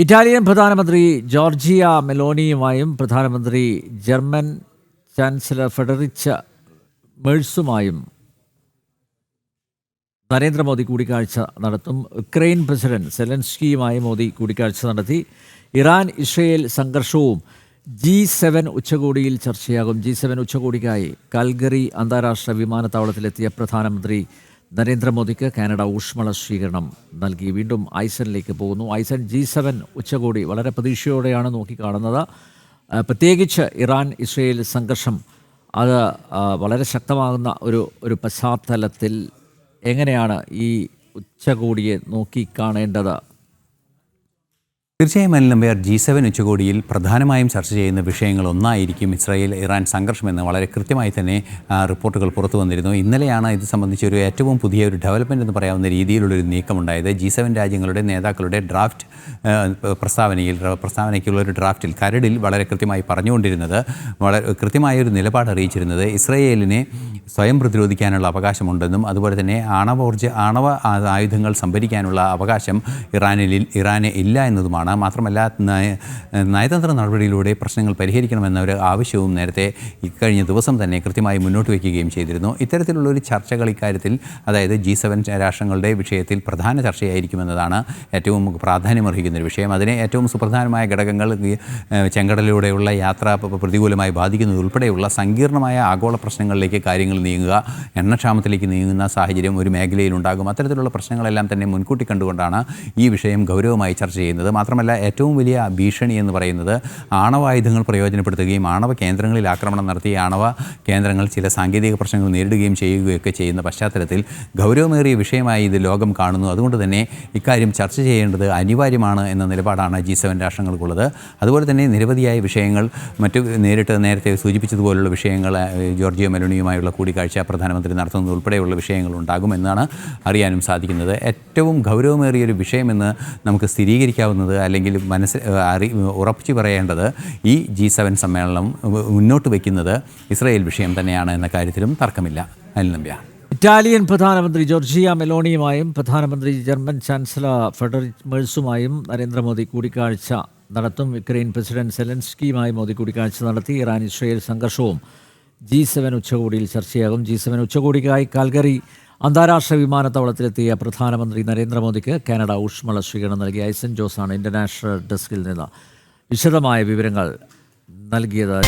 Italian പ്രധാനമന്ത്രി Georgia മെലോണിയുമായും പ്രധാനമന്ത്രി German chancellor ഫെഡറിച്ച മെഴ്സുമായും Narendra Modi കൂടിക്കാഴ്ച നടത്തും. യുക്രൈൻ പ്രസിഡന്റ് സെലൻസ്കിയുമായി മോദി കൂടിക്കാഴ്ച നടത്തി. ഇറാൻ ഇസ്രയേൽ സംഘർഷവും G7 ഉച്ചകോടിയിൽ ചർച്ചയാകും. G7 ഉച്ചകോടിക്കായി കാൽഗറി അന്താരാഷ്ട്ര വിമാനത്താവളത്തിലെത്തിയ പ്രധാനമന്ത്രി നരേന്ദ്രമോദിക്ക് കാനഡ ഊഷ്മള സ്വീകരണം നൽകി. വീണ്ടും ഐസനിലേക്ക് പോകുന്നു. ഐസൻ G7 ഉച്ചകോടി വളരെ പ്രതീക്ഷയോടെയാണ് നോക്കിക്കാണുന്നത്. പ്രത്യേകിച്ച് ഇറാൻ ഇസ്രയേൽ സംഘർഷം അത് വളരെ ശക്തമാകുന്ന ഒരു പശ്ചാത്തലത്തിൽ എങ്ങനെയാണ് ഈ ഉച്ചകോടിയെ നോക്കിക്കാണേണ്ടത്? തീർച്ചയായും അനിൽ നമ്പ്യാർ, G7 ഉച്ചകോടിയിൽ പ്രധാനമായും ചർച്ച ചെയ്യുന്ന വിഷയങ്ങളൊന്നായിരിക്കും ഇസ്രായേൽ ഇറാൻ സംഘർഷമെന്ന് വളരെ കൃത്യമായി തന്നെ റിപ്പോർട്ടുകൾ പുറത്തു വന്നിരുന്നു. ഇന്നലെയാണ് ഇത് സംബന്ധിച്ചൊരു ഏറ്റവും പുതിയ ഒരു ഡെവലപ്മെൻ്റ് എന്ന് പറയാവുന്ന രീതിയിലുള്ളൊരു നീക്കമുണ്ടായത്. G7 രാജ്യങ്ങളുടെ നേതാക്കളുടെ ഡ്രാഫ്റ്റ് പ്രസ്താവനയ്ക്കുള്ളൊരു ഡ്രാഫ്റ്റിൽ കരടിൽ വളരെ കൃത്യമായി പറഞ്ഞുകൊണ്ടിരുന്നത്, വളരെ കൃത്യമായൊരു നിലപാട് അറിയിച്ചിരുന്നത് ഇസ്രായേലിനെ സ്വയം പ്രതിരോധിക്കാനുള്ള അവകാശമുണ്ടെന്നും അതുപോലെ തന്നെ ആണവ ആയുധങ്ങൾ സംഭരിക്കാനുള്ള അവകാശം ഇറാന് ഇല്ല എന്നതുമാണ്. മാത്രമല്ല, നയതന്ത്ര നടപടിയിലൂടെ പ്രശ്നങ്ങൾ പരിഹരിക്കണമെന്ന ഒരു ആവശ്യവും നേരത്തെ ഇക്കഴിഞ്ഞ ദിവസം തന്നെ കൃത്യമായി മുന്നോട്ട് വയ്ക്കുകയും ചെയ്തിരുന്നു. ഇത്തരത്തിലുള്ളൊരു ചർച്ചകൾ ഇക്കാര്യത്തിൽ, അതായത് G7 രാഷ്ട്രങ്ങളുടെ വിഷയത്തിൽ പ്രധാന ചർച്ചയായിരിക്കുമെന്നതാണ് ഏറ്റവും പ്രാധാന്യമർഹിക്കുന്നൊരു വിഷയം. അതിനെ ഏറ്റവും സുപ്രധാനമായ ഘടകങ്ങൾ ചെങ്കടലിലൂടെയുള്ള യാത്ര പ്രതികൂലമായി ബാധിക്കുന്നത് ഉൾപ്പെടെയുള്ള സങ്കീർണമായ ആഗോള പ്രശ്നങ്ങളിലേക്ക് കാര്യങ്ങൾ നീങ്ങുക, എണ്ണക്ഷാമത്തിലേക്ക് നീങ്ങുന്ന സാഹചര്യം ഒരു മേഖലയിലുണ്ടാകും. അത്തരത്തിലുള്ള പ്രശ്നങ്ങളെല്ലാം തന്നെ മുൻകൂട്ടി കണ്ടുകൊണ്ടാണ് ഈ വിഷയം ഗൗരവമായി ചർച്ച ചെയ്യുന്നത്. മാത്രമല്ല, ഏറ്റവും വലിയ ഭീഷണി എന്ന് പറയുന്നത് ആണവായുധങ്ങൾ പ്രയോജനപ്പെടുത്തുകയും ആണവ കേന്ദ്രങ്ങളിൽ ആക്രമണം നടത്തി ആണവ കേന്ദ്രങ്ങൾ ചില സാങ്കേതിക പ്രശ്നങ്ങൾ നേരിടുകയും ചെയ്യുകയൊക്കെ ചെയ്യുന്ന പശ്ചാത്തലത്തിൽ ഗൗരവമേറിയ വിഷയമായി ഇത് ലോകം കാണുന്നു. അതുകൊണ്ട് തന്നെ ഇക്കാര്യം ചർച്ച ചെയ്യേണ്ടത് അനിവാര്യമാണ് എന്ന നിലപാടാണ് G7 രാഷ്ട്രങ്ങൾക്കുള്ളത്. അതുപോലെ തന്നെ നിരവധിയായ വിഷയങ്ങൾ നേരത്തെ സൂചിപ്പിച്ചതുപോലുള്ള വിഷയങ്ങൾ ജോർജിയ മെലോണിയുമായുള്ള കൂടിക്കാഴ്ച പ്രധാനമന്ത്രി നടത്തുന്നത് ഉൾപ്പെടെയുള്ള വിഷയങ്ങൾ ഉണ്ടാകുമെന്നാണ് അറിയാനും സാധിക്കുന്നത്. ഏറ്റവും ഗൗരവമേറിയൊരു വിഷയമെന്ന് നമുക്ക് സ്ഥിരീകരിക്കാവുന്നത്, അല്ലെങ്കിൽ ഉറപ്പിച്ചു പറയേണ്ടത്, ഈ G7 സമ്മേളനം മുന്നോട്ട് വയ്ക്കുന്നത് ഇസ്രായേൽ വിഷയം തന്നെയാണ് എന്ന കാര്യത്തിലും തർക്കമില്ല. അനിൽ നമ്പ്യാർ, ഇറ്റാലിയൻ പ്രധാനമന്ത്രി ജോർജിയ മെലോണിയുമായും പ്രധാനമന്ത്രി ജർമ്മൻ ചാൻസലർ ഫെഡറിച്ച മെഴ്സുമായും നരേന്ദ്രമോദി കൂടിക്കാഴ്ച നടത്തും. യുക്രൈൻ പ്രസിഡന്റ് സെലൻസ്കിയുമായി മോദി കൂടിക്കാഴ്ച നടത്തി. ഇറാൻ ഇസ്രയേൽ സംഘർഷവും G7 ഉച്ചകോടിയിൽ ചർച്ചയാകും. G7 ഉച്ചകോടിക്കായി കാൽഗറി അന്താരാഷ്ട്ര വിമാനത്താവളത്തിലെത്തിയ പ്രധാനമന്ത്രി നരേന്ദ്രമോദിക്ക് കാനഡ ഊഷ്മള സ്വീകരണം നൽകി. ഐസൻ ജോസാണ് ഇൻ്റർനാഷണൽ ഡെസ്കിൽ നിന്ന് വിശദമായ വിവരങ്ങൾ നൽകിയത്.